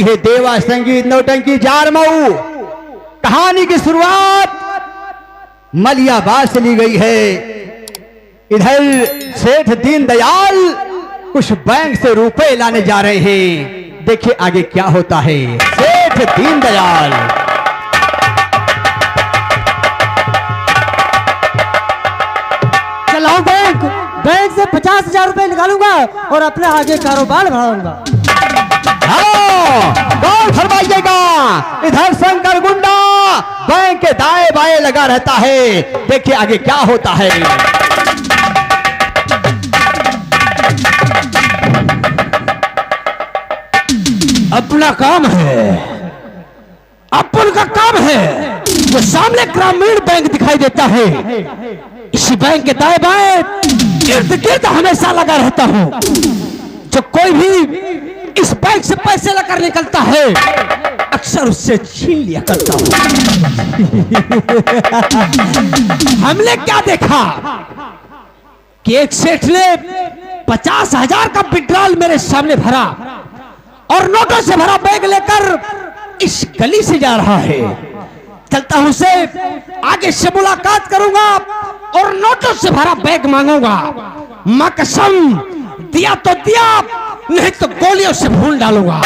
है देवा संगीत नौटंकी जारमऊ। कहानी की शुरुआत मलियाबाद से ली गई है। इधर सेठ दीनदयाल कुछ बैंक से रुपए लाने जा रहे हैं। देखिए आगे क्या होता है। सेठ दीनदयाल चलाओ बैंक से 50,000 रुपए निकालूंगा और अपने आगे कारोबार बढ़ाऊंगा। कौन फरमाइएगा। इधर शंकर गुंडा बैंक के दाएं बाएं लगा रहता है। देखिए आगे क्या होता है। अपना काम है, अपन का काम है। जो सामने ग्रामीण बैंक दिखाई देता है, इसी बैंक के दाएं बाएं इर्द गिर्द हमेशा लगा रहता हूं। जो कोई भी इस बैंक से पैसे लेकर निकलता है, अक्सर उससे छीन लिया करता हूं। हमने क्या देखा कि एक सेठ ने 50,000 का विड्रॉल मेरे सामने भरा और नोटों से भरा बैग लेकर इस गली से जा रहा है। चलता हूं से आगे से मुलाकात करूंगा और नोटों से भरा बैग मांगूंगा। मां कसम, दिया तो दिया, नहीं तो गोलियों से भून डालूंगा।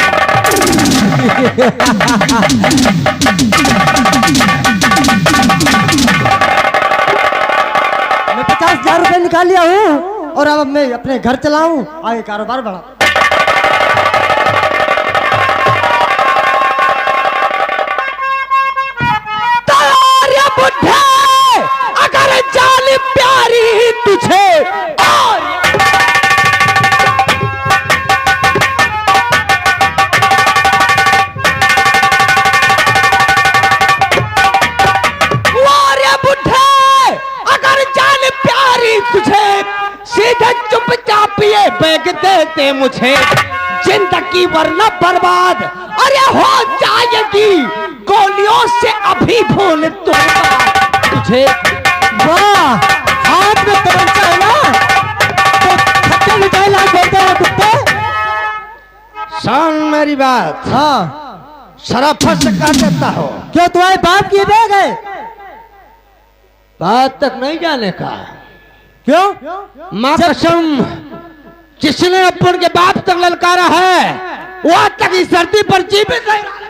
मैं 50,000 रुपए निकाल लिया हूं और अब मैं अपने घर चलाऊं, आगे कारोबार बढ़ाऊं। अगर जान प्यारी तुझे और बुढ़े, अगर जान प्यारी तुझे, सीधे चुपचाप ये बैग देते मुझे। जिंदगी वरना बर्बाद अरे हो जाएगी, गोलियों से अभी भूल तुझे। वाह, हाथ में तमंचा है ना, तो खट्टे मिठाई ला देते हैं कुत्ते। सुन मेरी बात, हाँ, शराफत से कह देता हो। क्यों तुम्हारे बाप की बैग है? बात तक नहीं जाने का। क्यों? मां कसम, जिसने अपन के बाप तक ललकारा है, वो आज तक इस धरती पर जीवित नहीं रहा।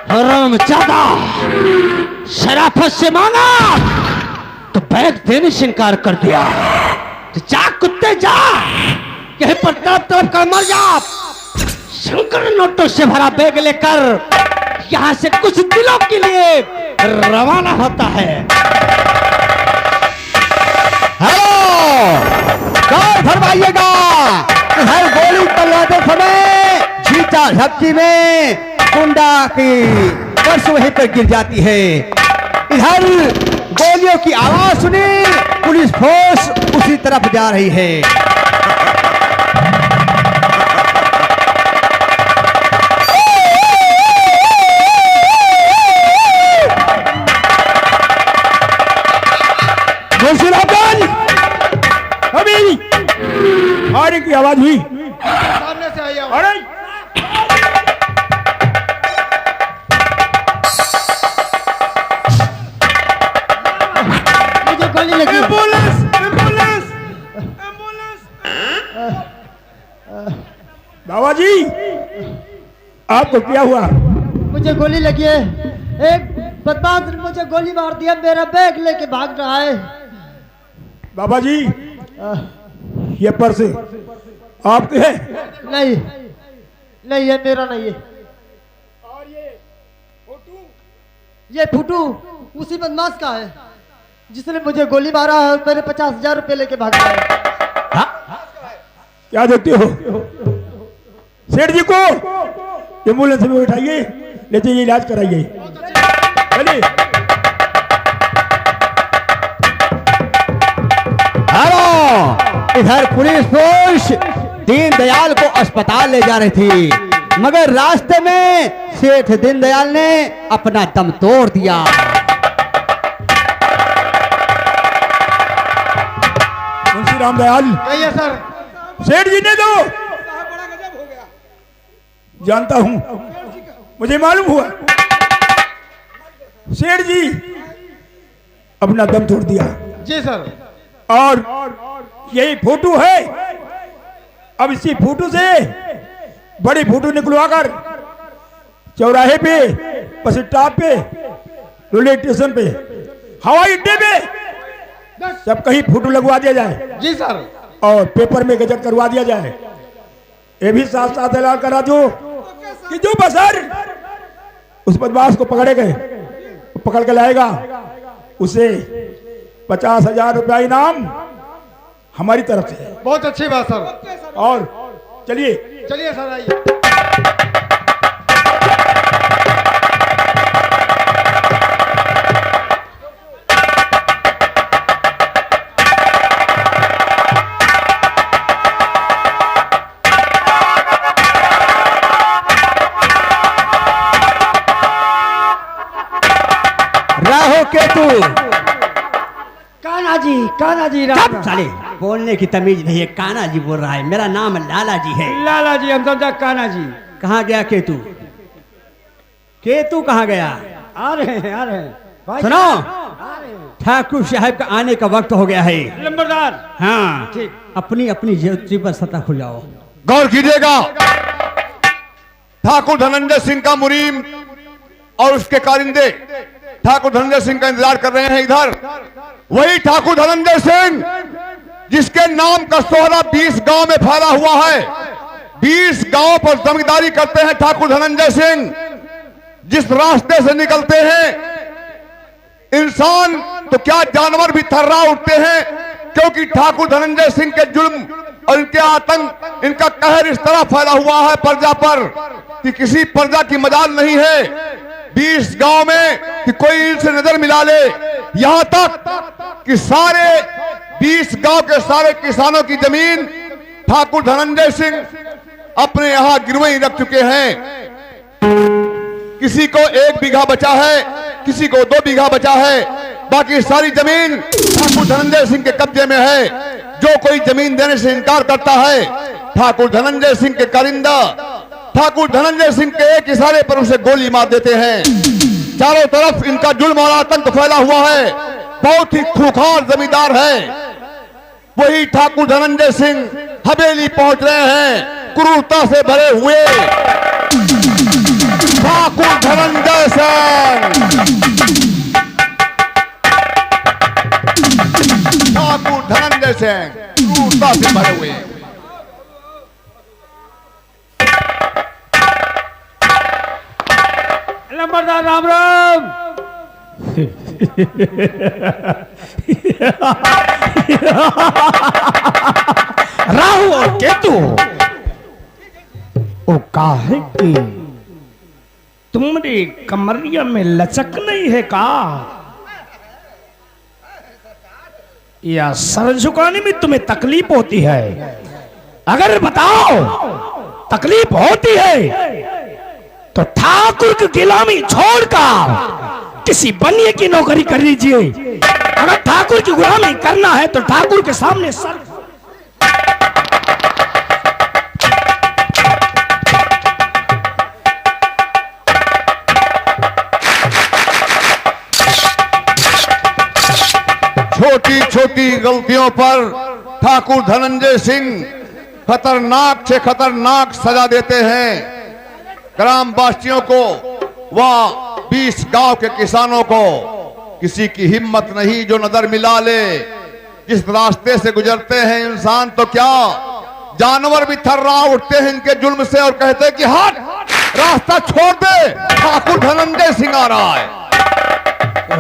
हरामजादा, शराफत से मांगा तो बैग देने से इनकार कर दिया। तो जा कुत्ते जा, कहीं पर तड़प तड़प कर मर जा। शंकर नोटों से भरा बैग लेकर यहां से कुछ दिनों के लिए रवाना होता है। हेलो, कौन फरमाइएगा। इधर गोली चलाते समय झींचा झपकी में गुंडा की पर्स वहीं पर गिर जाती है। इधर गोलियों की आवाज सुनी, पुलिस फोर्स उसी तरफ जा रही है। अभी फायरिंग की आवाज हुई, सामने से आई आवाज। अरे मुझे गोली लगी। Ambulance, ambulance, ambulance. बाबा जी, आपको क्या हुआ? मुझे गोली लगी है। एक बदमाश ने मुझे गोली मार दिया, मेरा बैग लेके भाग रहा है। बाबा जी, ये पर्स आपके है? नहीं नहीं, ये मेरा नहीं है। और ये फुटू उसी बदमाश का है जिसने मुझे गोली मारा और मेरे 50,000 रुपए लेके भाग गया। क्या देते हो? सेठ जी को एम्बुलेंस में उठाइए, ले जाइए, इलाज कराइए। चलिए। इधर पुलिस फोर्स दीनदयाल को अस्पताल ले जा रही थी, मगर रास्ते में सेठ दीनदयाल ने अपना दम तोड़ दिया। मुंशी रामदयाल, कहिए सर। सेठ जी ने दो, जानता हूं, मुझे मालूम हुआ, सेठ जी अपना दम तोड़ दिया। जी सर। और यही फोटो है, अब इसी फोटो से बड़ी फोटो निकलवाकर चौराहे पे, बस स्टॉप पे, रेलवे स्टेशन पे, हवाई अड्डे पे सब कहीं फोटो लगवा दिया जाए। जी सर। और पेपर में गजट करवा दिया जाए। ये भी साथ साथ ऐलान करा दो कि जो बसर उस बदमाश को पकड़े गए, पकड़ के लाएगा, उसे 50,000 रुपया इनाम हमारी तरफ से। बहुत अच्छी बात सर। और चलिए चलिए सर, आइए। राहो केतु, कान्हा जी कब साले बोलने की तमीज नहीं है। कान्हा जी बोल रहा है, मेरा नाम लाला जी है। लाला जी, हम समझा कान्हा जी। कहाँ गया केतु? केतु कहाँ गया? आ रहे हैं, आ रहे हैं भाई। सुनो, आ रहे हैं। ठाकुर साहब का आने का वक्त हो गया है। लंबरदार। हाँ, ठीक। अपनी अपनी ज्योति पर सतर्क हो जाओ। गौर कीजिएगा, ठाकुर धनंजय सिंह का मुरीम और उसके कारिंदे ठाकुर धनंजय सिंह का इंतजार कर रहे हैं। इधर वही ठाकुर धनंजय सिंह जिसके नाम का सोहरा 20 गांव में फैला हुआ है। 20 गांव पर जमींदारी करते हैं ठाकुर धनंजय सिंह। जिस रास्ते से निकलते हैं, इंसान तो क्या जानवर भी थर्रा उठते हैं, क्योंकि ठाकुर धनंजय सिंह के जुल्म और इनके आतंक, इनका कहर इस तरह फैला हुआ है प्रजा पर कि किसी प्रजा की मजाल नहीं है 20 गांव में कि कोई इनसे नजर मिला ले। यहां तक कि सारे 20 गांव के सारे किसानों की जमीन ठाकुर धनंजय सिंह अपने यहां गिरवी रख चुके हैं। किसी को 1 बीघा बचा है, किसी को 2 बीघा बचा है, बाकी सारी जमीन ठाकुर धनंजय सिंह के कब्जे में है। जो कोई जमीन देने से इनकार करता है, ठाकुर धनंजय सिंह के कारिंदा ठाकुर धनंजय सिंह के एक इशारे पर उसे गोली मार देते हैं। चारों तरफ इनका जुल्म और आतंक फैला हुआ है। बहुत ही खूंखार जमींदार है। वही ठाकुर धनंजय सिंह हवेली पहुंच रहे हैं, क्रूरता से भरे हुए। ठाकुर धनंजय सिंह, ठाकुर धनंजय सिंह क्रूरता से भरे हुए। लंबरदार राम राम। राहु और केतु, ओ काहे की तुम्हारी कमरिया में लचक नहीं है का, या सर झुकाने में तुम्हें तकलीफ होती है? अगर बताओ तकलीफ होती है तो ठाकुर की गुलामी छोड़कर किसी बनिए की नौकरी कर लीजिए। अगर ठाकुर की गुलामी करना है तो ठाकुर के सामने सर। छोटी छोटी गलतियों पर ठाकुर धनंजय सिंह खतरनाक से खतरनाक सजा देते हैं। ग्रामवासियों को व 20 गांव के किसानों को किसी की हिम्मत नहीं जो नजर मिला ले। जिस रास्ते से गुजरते हैं इंसान तो क्या जानवर भी थर्रा उठते हैं इनके जुल्म से और कहते हैं कि हट, रास्ता छोड़ दे, ठाकुर धनंजय सिंह आ रहा है।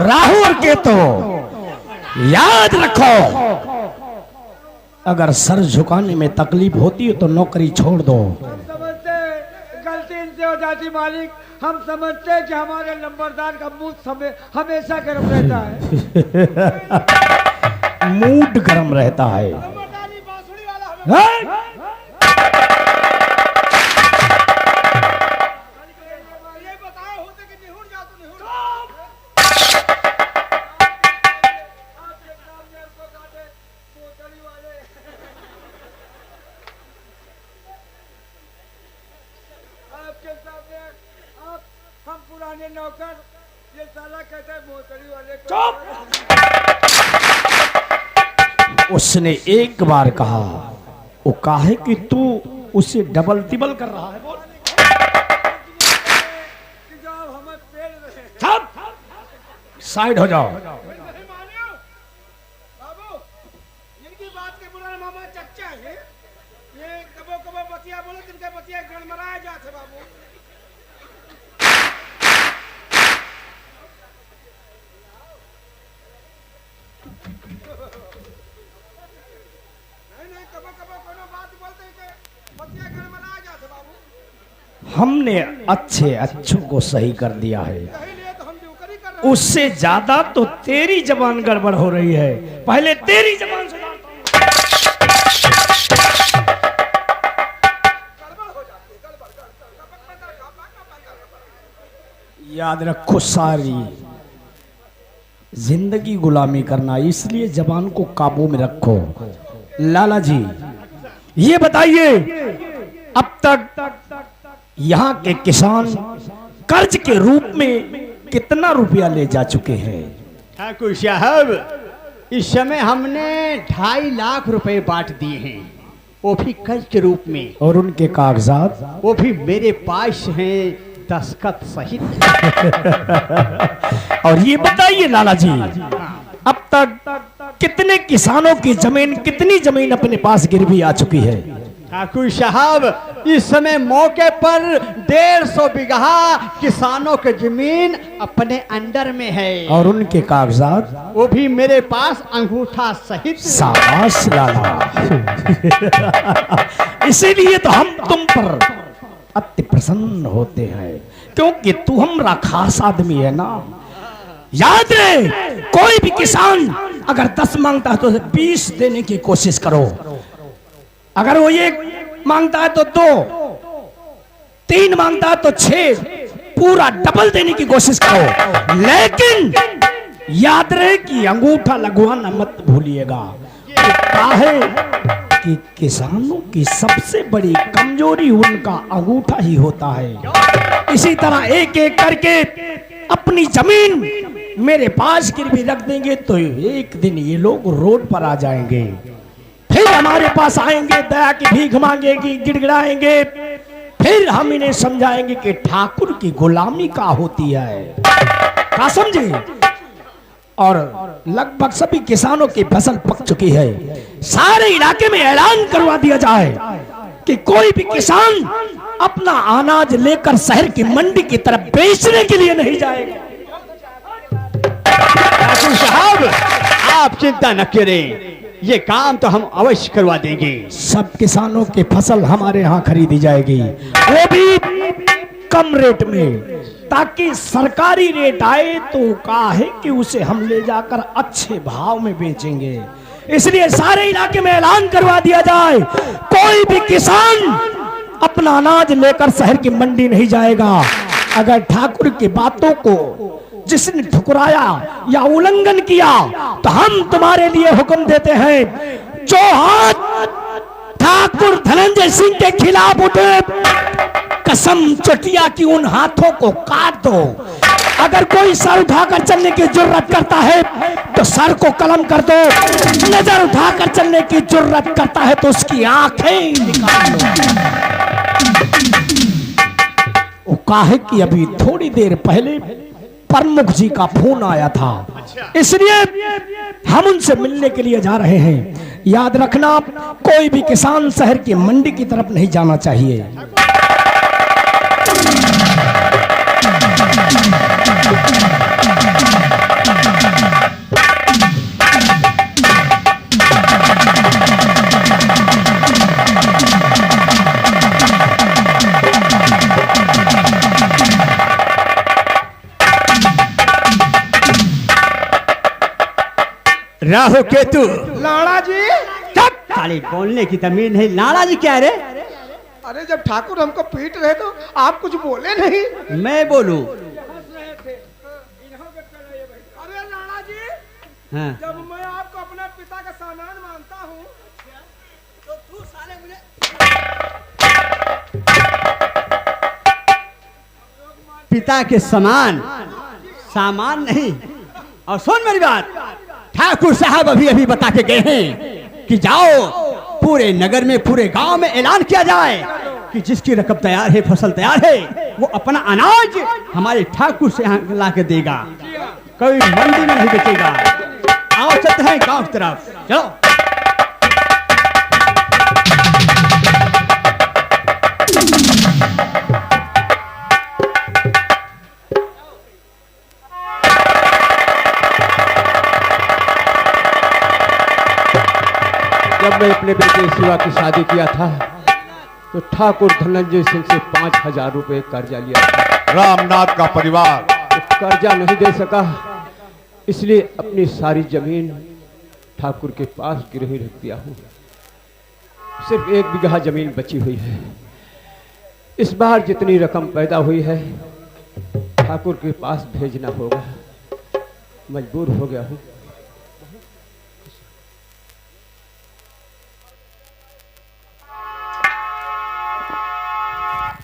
राहु और केतु याद रखो, अगर सर झुकाने में तकलीफ होती है तो नौकरी छोड़ दो। हम समझते गलती इनसे हो जाती मालिक। हम समझते हैं कि हमारे लंबरदार का मूड हमेशा गर्म रहता है। मूड गर्म रहता है। ये बताओ होते कि निहुर जा तो निहुर आपके सामने को काटे पोतली वाले आपके सामने आप हम पुराने नौकर ये साला कहते हैं मोतरी वाले को उसने एक बार कहा, वो काहे कि तू उसे डबल तिबल कर रहा है। बोल कि जाओ हम पेड़ रहे चुप, साइड हो जाओ। बाबू इनकी बात के बुरा मामा चच्चा है ये कबो कबो बतिया बोले तिनके बतिया गड़मड़ाए जाते बाबू नहीं कबो कबो कोनो बात बोलते हैं कि बतिया गड़मड़ाए जाते बाबू हमने अच्छे अच्छों को सही कर दिया है, यही लिए तो हम ड्यूकरी कर रहे उससे ज्यादा तो तेरी जबान गड़बड़ हो रही है। पहले तेरी जबान सुधारता हूं। गड़बड़ हो जाती है गड़बड़ याद रखो, सारी जिंदगी गुलामी करना, इसलिए जबान को काबू में रखो। लाला जी ये बताइए, अब तक यहाँ के किसान कर्ज के रूप में कितना रुपया ले जा चुके हैं? ठाकुर साहब, इस समय हमने 2.5 लाख रुपए बांट दिए हैं, वो भी कर्ज के रूप में। और उनके कागजात? वो भी मेरे पास हैं, दस्तखत सहित। और ये बताइए लाला जी, अब तक कितने किसानों की जमीन, कितनी जमीन अपने पास गिरवी आ चुकी है? ठाकुर साहब, इस समय मौके पर 150 बीघा किसानों की जमीन अपने अंडर में है, और उनके कागजात? वो भी मेरे पास अंगूठा सहित। शाबाश लाला। इसीलिए तो हम तुम पर अति प्रसन्न होते हैं, क्योंकि तू हमरा खास आदमी है ना। याद रहे, कोई भी किसान अगर 10 मांगता है तो 20 देने की कोशिश करो। अगर वो 1 मांगता है तो 2, 3 मांगता है तो 6, पूरा डबल देने की कोशिश करो। लेकिन याद रहे कि अंगूठा लगवाना मत भूलिएगा। काहे कि किसानों की सबसे बड़ी कमजोरी उनका अंगूठा ही होता है। इसी तरह एक एक करके अपनी जमीन मेरे पास गिरवी रख देंगे तो एक दिन ये लोग रोड पर आ जाएंगे, फिर हमारे पास आएंगे, दया की भीख मांगेगी, गिड़गिड़ाएंगे, फिर हम इन्हें समझाएंगे कि ठाकुर की गुलामी क्या होती है। क्या समझे? और लगभग सभी किसानों की फसल पक चुकी है। सारे इलाके में ऐलान करवा दिया जाए कि कोई भी किसान अपना अनाज लेकर शहर की मंडी की तरफ बेचने के लिए नहीं जाएगा। ठाकुर साहब, आप चिंता न करें, ये काम तो हम अवश्य करवा देंगे। सब किसानों की फसल हमारे यहाँ खरीदी जाएगी, वो भी कम रेट में, ताकि सरकारी रेट आए तो काहे कि उसे हम ले जाकर अच्छे भाव में बेचेंगे। इसलिए सारे इलाके में ऐलान करवा दिया जाए, कोई भी किसान अपना अनाज लेकर शहर की मंडी नहीं जाएगा। अगर ठाकुर की बातों को जिसने ठुकराया या उल्लंघन किया तो हम तुम्हारे लिए हुक्म देते हैं, जो हाथ ठाकुर धनंजय सिंह के खिलाफ उठे, कसम चटिया की उन हाथों को काट दो। अगर कोई सर उठाकर चलने की जुर्रत करता है तो सर को कलम कर दो, नजर उठाकर चलने की जुर्रत करता है तो उसकी आंखें निकाल लो। वो काहे कि अभी थोड़ी देर पहले प्रमुख जी का फोन आया था, इसलिए हम उनसे मिलने के लिए जा रहे हैं। याद रखना, कोई भी किसान शहर की मंडी की तरफ नहीं जाना चाहिए। राहु केतु, लाड़ा जी, साले बोलने की तमीज नहीं, लाला जी क्या है रे? अरे जब ठाकुर हमको पीट रहे तो आप कुछ बोले नहीं। मैं बोलूं? अरे लाला जी, हाँ। जब मैं आपको अपने पिता का सामान मानता हूँ तो तू साले मुझे पिता के समान सामान नहीं। और सुन मेरी बात, ठाकुर साहब अभी अभी बता के गए हैं कि जाओ पूरे नगर में, पूरे गांव में ऐलान किया जाए कि जिसकी रकम तैयार है, फसल तैयार है, वो अपना अनाज हमारे ठाकुर से यहाँ ला के देगा, कोई मंडी में नहीं बेचेगा। आओ चलते हैं गांव की तरफ, चलो। जब मैं अपने बेटे शिवा की शादी किया था तो ठाकुर धनंजय सिंह से 5,000 रुपए कर्जा लिया था। रामनाथ का परिवार तो कर्जा नहीं दे सका, इसलिए अपनी सारी जमीन ठाकुर के पास गिरवी रख दिया हूँ। सिर्फ 1 बीघा जमीन बची हुई है। इस बार जितनी रकम पैदा हुई है ठाकुर के पास भेजना होगा, मजबूर हो गया हूँ।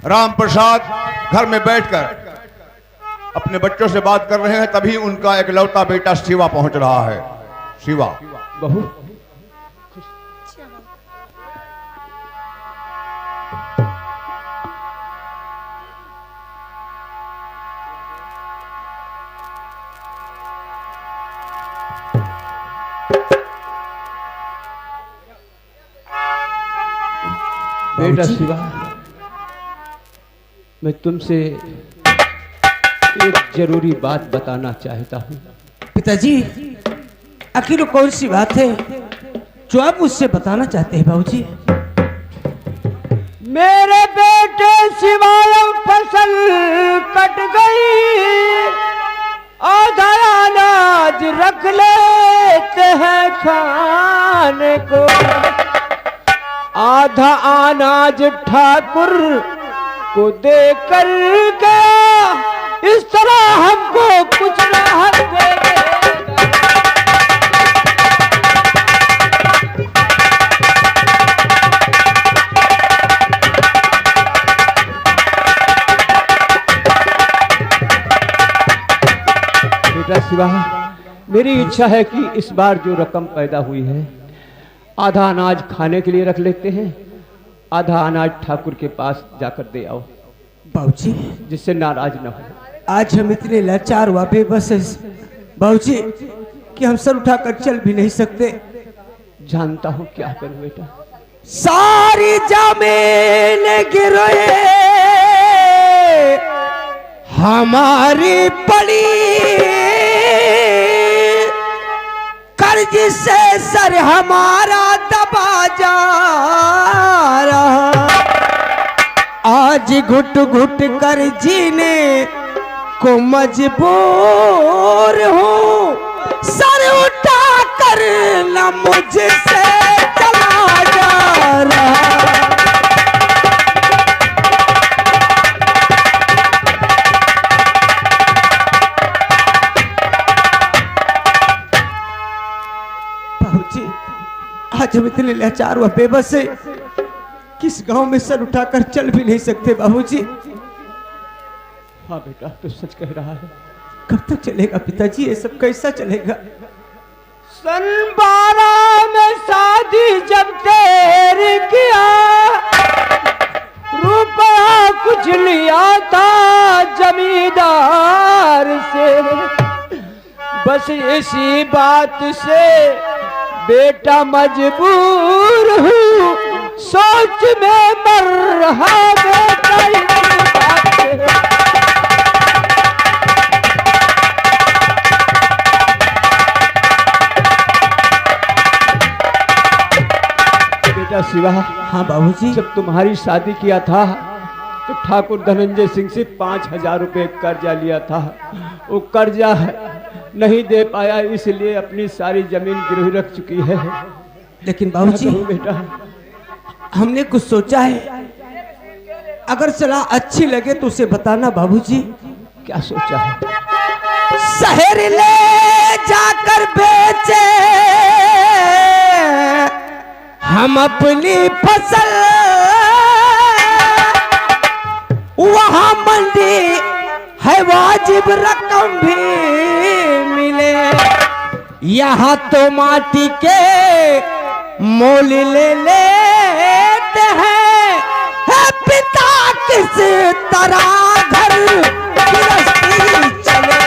राम प्रसाद घर में बैठकर अपने बच्चों से बात कर रहे हैं, तभी उनका इकलौता बेटा शिवा पहुंच रहा है। शिवा, बहू, बेटा शिवा, मैं तुमसे एक जरूरी बात बताना चाहता हूँ। पिताजी, आखिर वो कौन सी बात है जो आप मुझसे बताना चाहते हैं बाबूजी? मेरे बेटे शिवालम फसल कट गई, आधा अनाज रख लेते हैं खाने को, आधा अनाज ठाकुर को दे कर गया, इस तरह हमको कुछ राहत देगा। बेटा शिवा, मेरी इच्छा है कि इस बार जो रकम पैदा हुई है आधा अनाज खाने के लिए रख लेते हैं, आधा अनाज ठाकुर के पास जाकर दे आओ, बाबूजी, जिससे नाराज न हो। आज हम इतने लाचार हुआ बेबस हैं बाबूजी कि हम सर उठाकर चल भी नहीं सकते। जानता हूँ क्या करूँ बेटा। सारी जमीन गिरे हमारी पड़ी, कर्ज से सर हमारा दबा जा रहा, आज घुट घुट कर जीने को मजबूर हूँ, सर उठा कर न मुझसे चला जा रहा। बाबूजी, आज हम इतने लाचार व बेबस है, किस गांव में सर उठाकर चल भी नहीं सकते बाबूजी। हाँ बेटा, तो सच कह रहा है। कब तक चलेगा पिताजी, ये सब कैसा चलेगा? सन 12 में शादी जब तेरी किया, रुपया कुछ लिया था जमींदार से, बस इसी बात से बेटा मजबूर हूँ, सोच में मर रहा बेटा इस बात से। बेटा शिवा, हाँ बाबूजी, जब तुम्हारी शादी किया था तो ठाकुर धनंजय सिंह से 5,000 रुपए कर्जा लिया था। वो कर्जा नहीं दे पाया, इसलिए अपनी सारी जमीन गिरवी रख चुकी है। लेकिन बाबूजी क्या करूं बेटा? हमने कुछ सोचा है, अगर सलाह अच्छी लगे तो उसे बताना बाबूजी। क्या सोचा है? शहर ले जाकर बेचे हम अपनी फसल, वहां मंडी है वाजिब रकम भी मिले, यहाँ तो माटी के मोल ले लेते हैं, है पिता किस तरह घर गृहस्थी चले।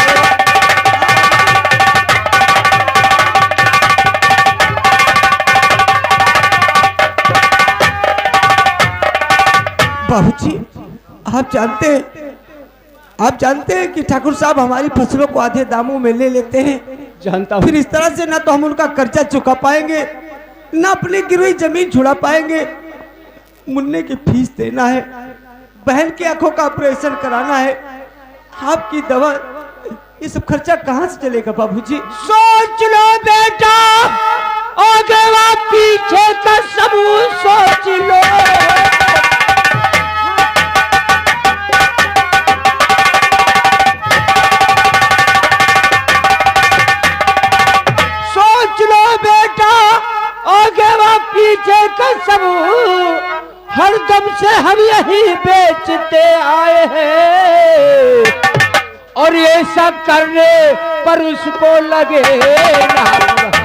बाबूजी आप जानते हैं कि ठाकुर साहब हमारी फसलों को आधे दामों में ले लेते हैं। जानता हूं। फिर इस तरह से ना तो हम उनका कर्जा चुका पाएंगे, ना अपनी गिरी जमीन छुड़ा पाएंगे। मुन्ने की फीस देना है, बहन की आंखों का ऑपरेशन कराना है, आपकी दवा, ये सब खर्चा कहाँ से चलेगा बाबूजी? सोच लो बेटा, आगे व पीछे का सब सोच लो। सोच लो बेटा, आगे व पीछे का सब हरदम से हम यही बेचते आए हैं, और ये सब करने पर उसको लगे ना बुरा,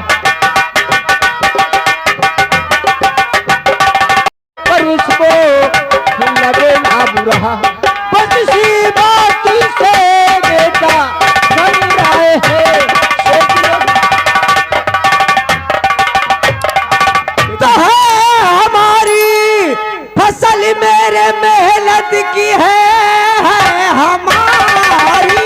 पर उसको लगे ना बुरा। बस इसी बात से बेटा बन रहे हैं। सोच लो तो है हमारी फसल मेरे मेहनत की है हमारी,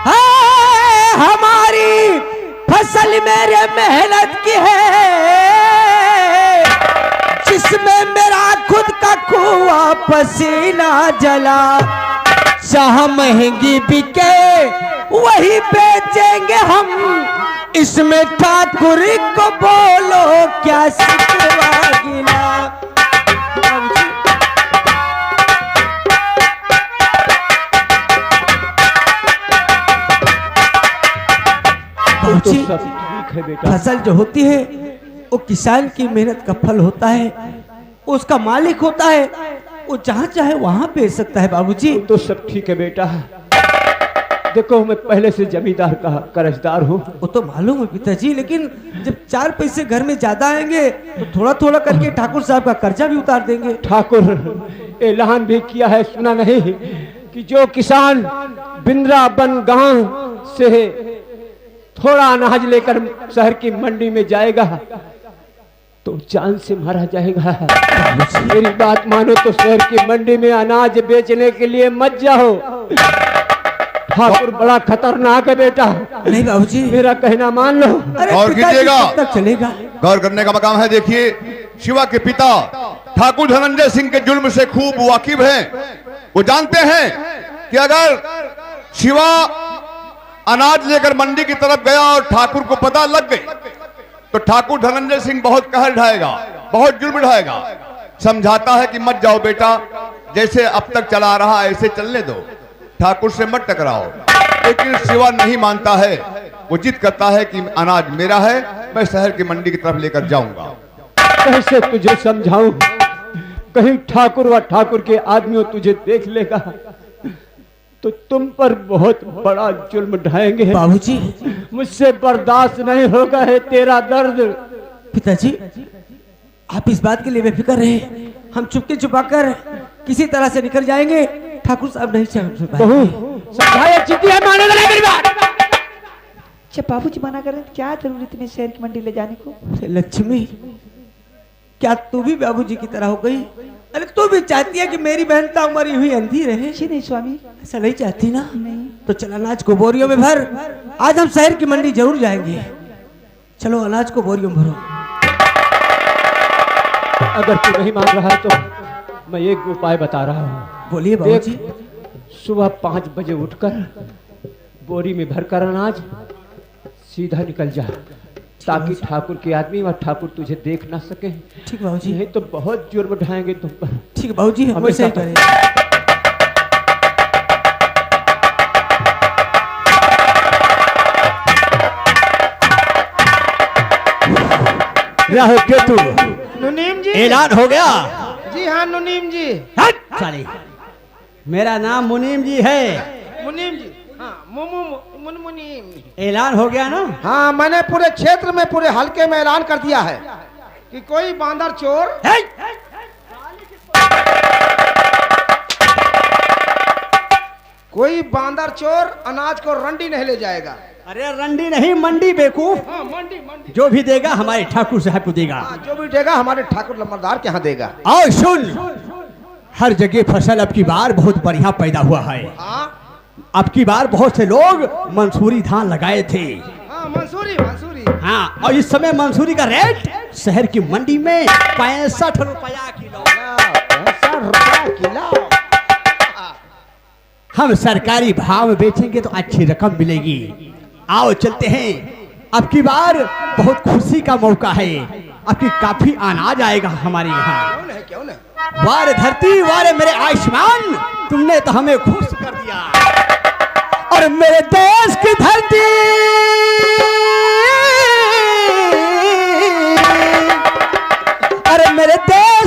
है हमारी फसल मेरे मेहनत की है, जिसमें मेरा खुद का कुआ पसीना जला, चाह महंगी बिके वही बेचेंगे हम, इसमें ठाकुर को बोलो क्या शिकवा गिला। तो सब ठीक है बेटा। फसल जो होती है वो किसान की मेहनत का फल होता है, वो उसका मालिक होता है, वो जहाँ चाहे वहां बेच सकता है बाबूजी। तो सब ठीक है बेटा। देखो मैं पहले से जमींदार का कर्जदार हूँ। वो तो मालूम है पिताजी, लेकिन जब 4 पैसे घर में ज्यादा आएंगे तो थोड़ा थोड़ा करके ठाकुर साहब का कर्जा भी उतार देंगे। ठाकुर ऐलान भी किया है, सुना नहीं, कि जो किसान बिंद्रावन गांव से थोड़ा अनाज लेकर शहर की मंडी में जाएगा तो जान से मारा जाएगा। मेरी बात मानो तो शहर की मंडी में अनाज बेचने के लिए मत जाओ। ठाकुर बड़ा खतरनाक है बेटा। नहीं बाबूजी, मेरा कहना मान लो। अरे और पिताजी कीजिएगा। कब तक चलेगा? गौर करने का मकाम है। देखिए, शिवा के पिता ठाकुर धनंजय सिंह के जुल्म से खूब वाकिफ हैं। वो जानते हैं कि अगर शिवा अनाज लेकर मंडी की तरफ गया और ठाकुर को पता लग गई तो ठाकुर धनंजय सिंह बहुत कहर ढाएगा, बहुत जुल्म ढाएगा। समझाता है कि मत जाओ बेटा, जैसे अब तक चला रहा ऐसे चलने दो, ठाकुर से मत टकराओ। लेकिन शिवा नहीं मानता है, वो जिद करता है कि अनाज मेरा है, मैं शहर की मंडी की तरफ लेकर जाऊंगा। कैसे तुझे समझाऊं? कहीं ठाकुर व ठाकुर के आदमियों तुझे देख लेगा तो तुम पर बहुत बड़ा जुल्म ढाएंगे। बाबूजी, मुझसे बर्दाश्त नहीं होगा है तेरा दर्द। पिताजी आप इस बात के लिए बेफिक्र रहे, हम चुपके छुपाकर किसी तरह से निकल जाएंगे। ठाकुर साहब नहीं बहू समझाया चिट्ठी माने नहीं मेरी बात। जब बाबूजी मना कर रहे हैं तो क्या जरूरत है शहर की मंडी ले जाने को? लक्ष्मी, क्या तू भी बाबूजी की तरह हो गई? अरे तू भी चाहती है कि मेरी बहन ताउमरी हुई अंधी रहे? जी नहीं स्वामी। ऐसा नहीं चाहती ना? नहीं। तो चल अनाज को बोरियों में भर, आज हम शहर की मंडी जरूर जाएंगे। चलो अनाज को बोरियों में भरो। अगर तू नहीं मान रहा है तो मैं एक उपाय बता रहा हूँ। बोलिए बाबूजी। सुबह 5 बजे उठकर बोरी में भरकर अनाज सीधा निकल जा, ताकि ठाकुर के आदमी और ठाकुर तुझे देख ना सके। ठीक बाबूजी। नहीं तो बहुत जुर्म ढाएंगे तुम पर। ठीक बाबूजी, हम वैसे ही करें। राहु केतु नुनीम जी। ऐलान हो गया। जी हाँ नुनीम जी। हट साले, मेरा नाम मुनीम जी है। मुनीम जी। हाँ मुनीम। ऐलान हो गया ना। हाँ मैंने पूरे क्षेत्र में, पूरे हलके में ऐलान कर दिया है कि कोई बांदर चोर कोई बांदर चोर अनाज को रंडी नहीं ले जाएगा। अरे रंडी नहीं, मंडी बेवकूफ। हाँ मंडी। जो भी देगा हमारे ठाकुर साहब को देगा। हाँ, जो भी देगा हमारे ठाकुर लम्बरदार के यहाँ देगा। आओ सुन, हर जगह फसल अब की बार बहुत बढ़िया पैदा हुआ है। हाँ अब की बार बहुत से लोग मंसूरी धान लगाए थे। हाँ मंसूरी। हाँ, और इस समय मंसूरी का रेट शहर की मंडी में 65 रुपया किलो। 65 रुपया किलो। हम सरकारी भाव में बेचेंगे तो अच्छी रकम मिलेगी। आओ चलते हैं, अब की बार बहुत खुशी का मौका है। अब की काफी अनाज आएगा हमारे यहाँ। क्यों नहीं? वारे धरती, वारे मेरे आयुष्मान, तुमने तो हमें खुश कर दिया। और मेरे देश की धरती, अरे मेरे देश